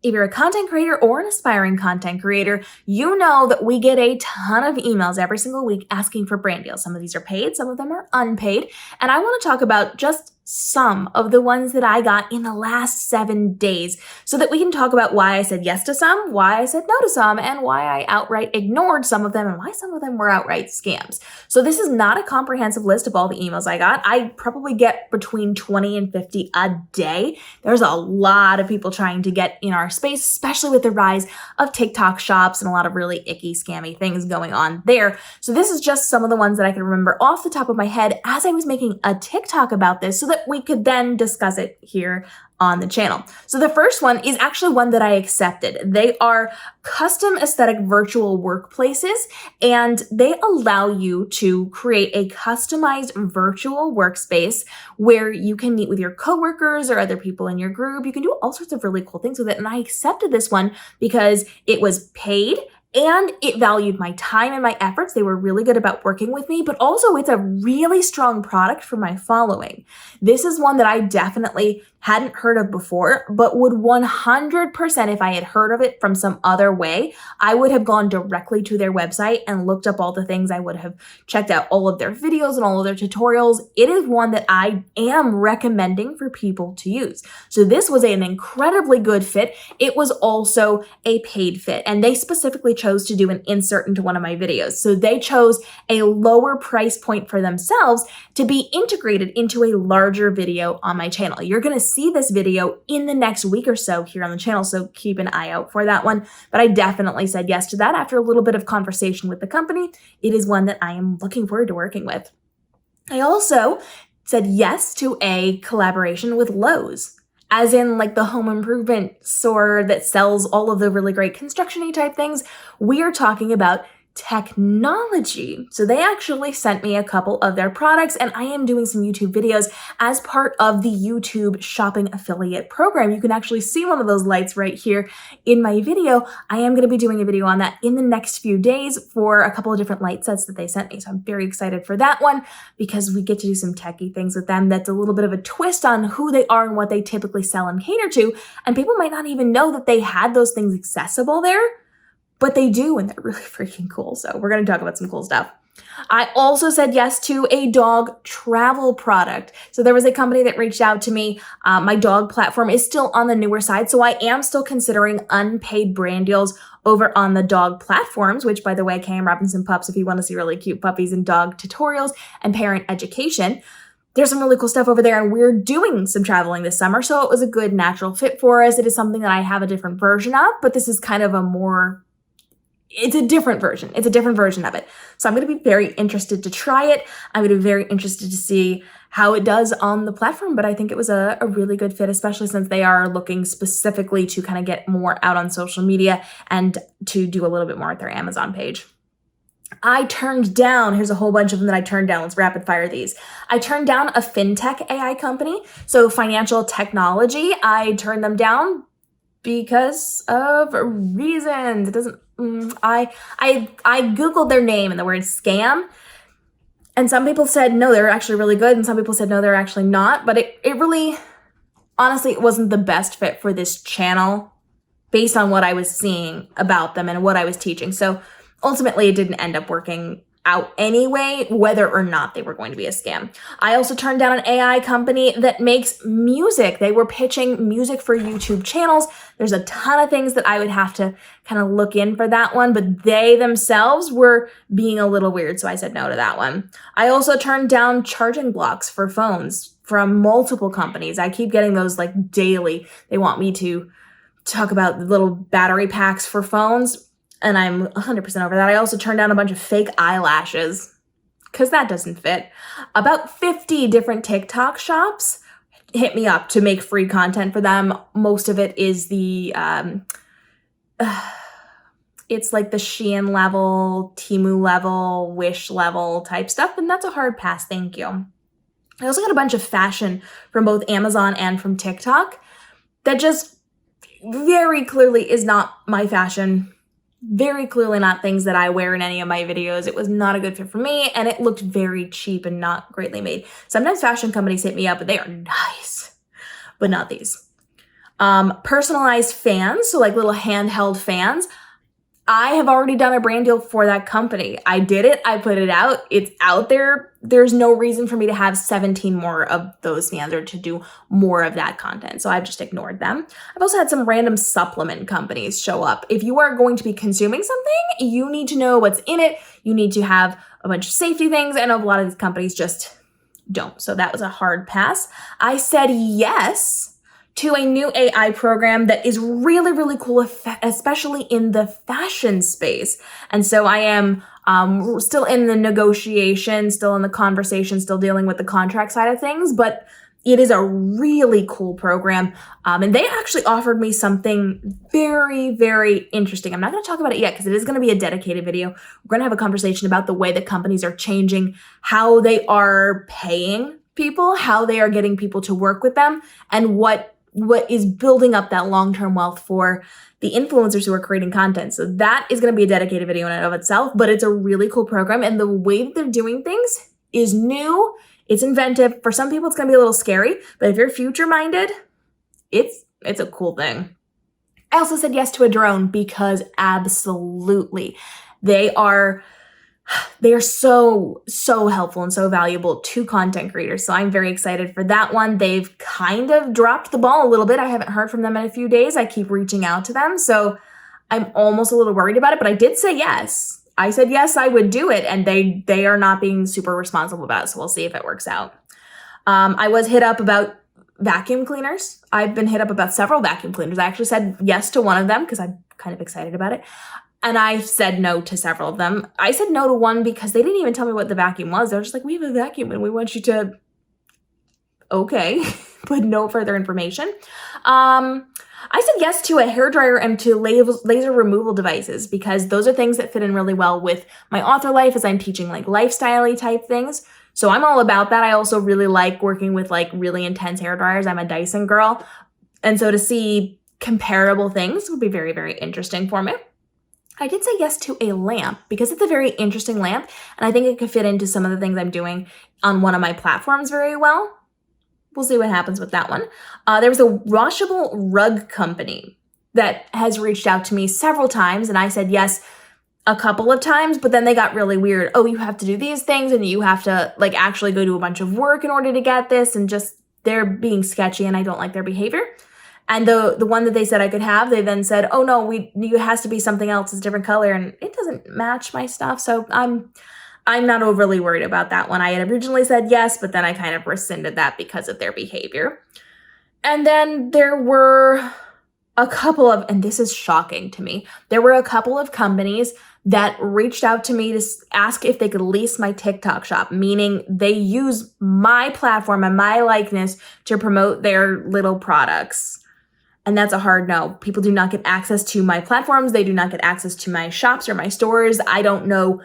If you're a content creator or an aspiring content creator, you know that we get a ton of emails every single week asking for brand deals. Some of these are paid, some of them are unpaid. And I want to talk about just some of the ones that I got in the last 7 days so that we can talk about why I said yes to some, why I said no to some, and why I outright ignored some of them and why some of them were outright scams. So this is not a comprehensive list of all the emails I got. I probably get between 20 and 50 a day. There's a lot of people trying to get in our space, especially with the rise of TikTok shops and a lot of really icky, scammy things going on there. So this is just some of the ones that I can remember off the top of my head as I was making a TikTok about this so that we could then discuss it here on the channel. So the first one is actually one that I accepted. They are custom aesthetic virtual workplaces, and they allow you to create a customized virtual workspace where you can meet with your coworkers or other people in your group. You can do all sorts of really cool things with it. And I accepted this one because it was paid and it valued my time and my efforts. They were really good about working with me, but also it's a really strong product for my following. This is one that I definitely hadn't heard of before, but would 100%, if I had heard of it from some other way, I would have gone directly to their website and looked up all the things. I would have checked out all of their videos and all of their tutorials. It is one that I am recommending for people to use. So this was an incredibly good fit. It was also a paid fit, and they specifically chose to do an insert into one of my videos. So they chose a lower price point for themselves to be integrated into a larger video on my channel. You're going to see this video in the next week or so here on the channel, so keep an eye out for that one. But I definitely said yes to that after a little bit of conversation with the company. It is one that I am looking forward to working with. I also said yes to a collaboration with Lowe's, as in like the home improvement store that sells all of the really great construction-y type things. We are talking about technology. So they actually sent me a couple of their products, and I am doing some YouTube videos as part of the YouTube shopping affiliate program. You can actually see one of those lights right here in my video. I am going to be doing a video on that in the next few days for a couple of different light sets that they sent me. So I'm very excited for that one because we get to do some techie things with them. That's a little bit of a twist on who they are and what they typically sell and cater to. And people might not even know that they had those things accessible there, but they do, and they're really freaking cool. So we're going to talk about some cool stuff. I also said yes to a dog travel product. So there was a company that reached out to me. My dog platform is still on the newer side, so I am still considering unpaid brand deals over on the dog platforms, which, by the way, KM Robinson Pups, if you want to see really cute puppies and dog tutorials and parent education. There's some really cool stuff over there, and we're doing some traveling this summer, so it was a good natural fit for us. It is something that I have a different version of, but this is kind of it's a different version. It's a different version of it. So I'm going to be very interested to try it. I'm going to be very interested to see how it does on the platform, but I think it was a really good fit, especially since they are looking specifically to kind of get more out on social media and to do a little bit more at their Amazon page. I turned down, here's a whole bunch of them that I turned down. Let's rapid fire these. I turned down a fintech AI company. So financial technology, I turned them down because of reasons. It doesn't, I Googled their name and the word scam, and some people said, no, they're actually really good. And some people said, no, they're actually not. But it really, honestly, it wasn't the best fit for this channel based on what I was seeing about them and what I was teaching. So ultimately, it didn't end up working out anyway, whether or not they were going to be a scam. I also turned down an AI company that makes music. They were pitching music for YouTube channels. There's a ton of things that I would have to kind of look in for that one, but they themselves were being a little weird, so I said no to that one. I also turned down charging blocks for phones from multiple companies. I keep getting those like daily. They want me to talk about little battery packs for phones, and I'm 100% over that. I also turned down a bunch of fake eyelashes because that doesn't fit. About 50 different TikTok shops hit me up to make free content for them. Most of it is the, it's like the Shein level, Temu level, Wish level type stuff, and that's a hard pass, thank you. I also got a bunch of fashion from both Amazon and from TikTok that just very clearly is not my fashion. Very clearly not things that I wear in any of my videos. It was not a good fit for me, and it looked very cheap and not greatly made. Sometimes fashion companies hit me up, and they are nice, but not these. Personalized fans, so like little handheld fans. I have already done a brand deal for that company. I did it. I put it out. It's out there. There's no reason for me to have 17 more of those fans or to do more of that content. So I've just ignored them. I've also had some random supplement companies show up. If you are going to be consuming something, you need to know what's in it. You need to have a bunch of safety things. And a lot of these companies just don't. So that was a hard pass. I said yes to a new AI program that is really, really cool, especially in the fashion space. And so I am still in the negotiation, still in the conversation, still dealing with the contract side of things, but it is a really cool program. And they actually offered me something very, very interesting. I'm not going to talk about it yet because it is going to be a dedicated video. We're going to have a conversation about the way that companies are changing how they are paying people, how they are getting people to work with them, and what is building up that long-term wealth for the influencers who are creating content. So that is going to be a dedicated video in and of itself, but it's a really cool program. And the way that they're doing things is new. It's inventive. For some people, it's going to be a little scary, but if you're future-minded, it's a cool thing. I also said yes to a drone because absolutely, they are so helpful and so valuable to content creators. So I'm very excited for that one. They've kind of dropped the ball a little bit. I haven't heard from them in a few days. I keep reaching out to them. So I'm almost a little worried about it, but I did say yes. I said yes, I would do it. And they are not being super responsible about it. So we'll see if it works out. I was hit up about vacuum cleaners. I've been hit up about several vacuum cleaners. I actually said yes to one of them because I'm kind of excited about it. And I said no to several of them. I said no to one because they didn't even tell me what the vacuum was. They were just like, we have a vacuum and we want you to, okay, but no further information. I said yes to a hairdryer and to laser removal devices because those are things that fit in really well with my author life as I'm teaching like lifestyle-y type things. So I'm all about that. I also really like working with like really intense hairdryers. I'm a Dyson girl. And so to see comparable things would be very, very interesting for me. I did say yes to a lamp because it's a very interesting lamp and I think it could fit into some of the things I'm doing on one of my platforms very well. We'll see what happens with that one. There was a washable rug company that has reached out to me several times and I said yes a couple of times, but then they got really weird. Oh, you have to do these things and you have to like actually go do a bunch of work in order to get this, and just they're being sketchy and I don't like their behavior. And the one that they said I could have, they then said, oh no, it has to be something else, it's a different color, and it doesn't match my stuff. So I'm not overly worried about that one. I had originally said yes, but then I kind of rescinded that because of their behavior. And then there were a couple of, and this is shocking to me, there were a couple of companies that reached out to me to ask if they could lease my TikTok shop, meaning they use my platform and my likeness to promote their little products. And that's a hard no. People do not get access to my platforms. They do not get access to my shops or my stores. I don't know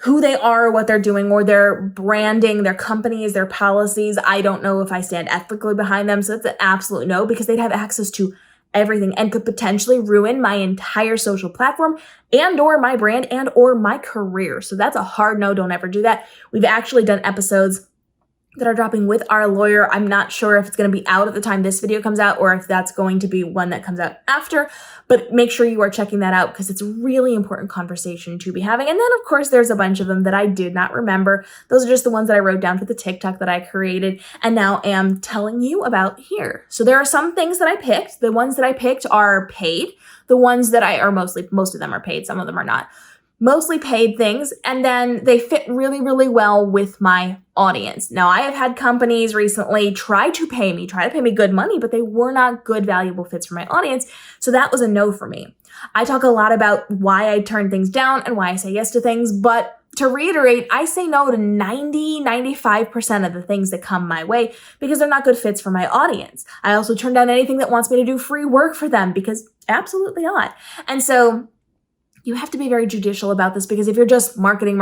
who they are, what they're doing, or their branding, their companies, their policies. I don't know if I stand ethically behind them. So it's an absolute no because they'd have access to everything and could potentially ruin my entire social platform and or my brand and or my career. So that's a hard no. Don't ever do that. We've actually done episodes that are dropping with our lawyer. I'm not sure if it's going to be out at the time this video comes out or if that's going to be one that comes out after, but make sure you are checking that out because it's a really important conversation to be having. And then of course, there's a bunch of them that I did not remember. Those are just the ones that I wrote down for the TikTok that I created and now am telling you about here. So there are some things that I picked. The ones that I picked are paid. The ones that most of them are paid. Some of them are not. Mostly paid things, and then they fit really, really well with my audience. Now, I have had companies recently try to pay me good money, but they were not good, valuable fits for my audience, so that was a no for me. I talk a lot about why I turn things down and why I say yes to things, but to reiterate, I say no to 95% of the things that come my way because they're not good fits for my audience. I also turn down anything that wants me to do free work for them because absolutely not. And so you have to be very judicial about this, because if you're just marketing,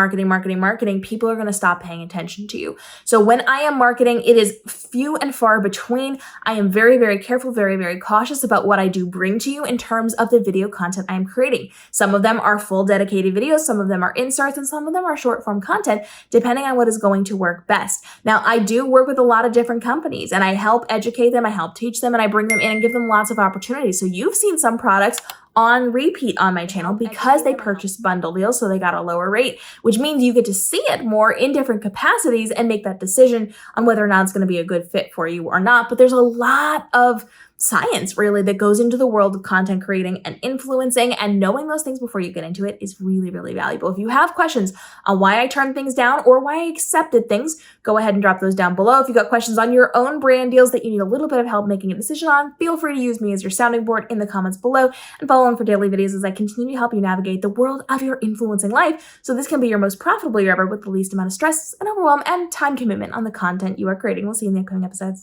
people are going to stop paying attention to you. So when I am marketing, it is few and far between. I am very, very careful, very, very cautious about what I do bring to you in terms of the video content I am creating. Some of them are full dedicated videos, some of them are inserts, and some of them are short form content, depending on what is going to work best. Now, I do work with a lot of different companies, and I help educate them, I help teach them, and I bring them in and give them lots of opportunities. So you've seen some products on repeat on my channel because they purchased bundle deals, so they got a lower rate, which means you get to see it more in different capacities and make that decision on whether or not it's going to be a good fit for you or not. But there's a lot of science really that goes into the world of content creating and influencing, and knowing those things before you get into it is really, really valuable. If you have questions on why I turned things down or why I accepted things, go ahead and drop those down below. If you've got questions on your own brand deals that you need a little bit of help making a decision on, feel free to use me as your sounding board in the comments below, and follow on for daily videos as I continue to help you navigate the world of your influencing life, so this can be your most profitable year ever with the least amount of stress and overwhelm and time commitment on the content you are creating. We'll see you in the upcoming episodes.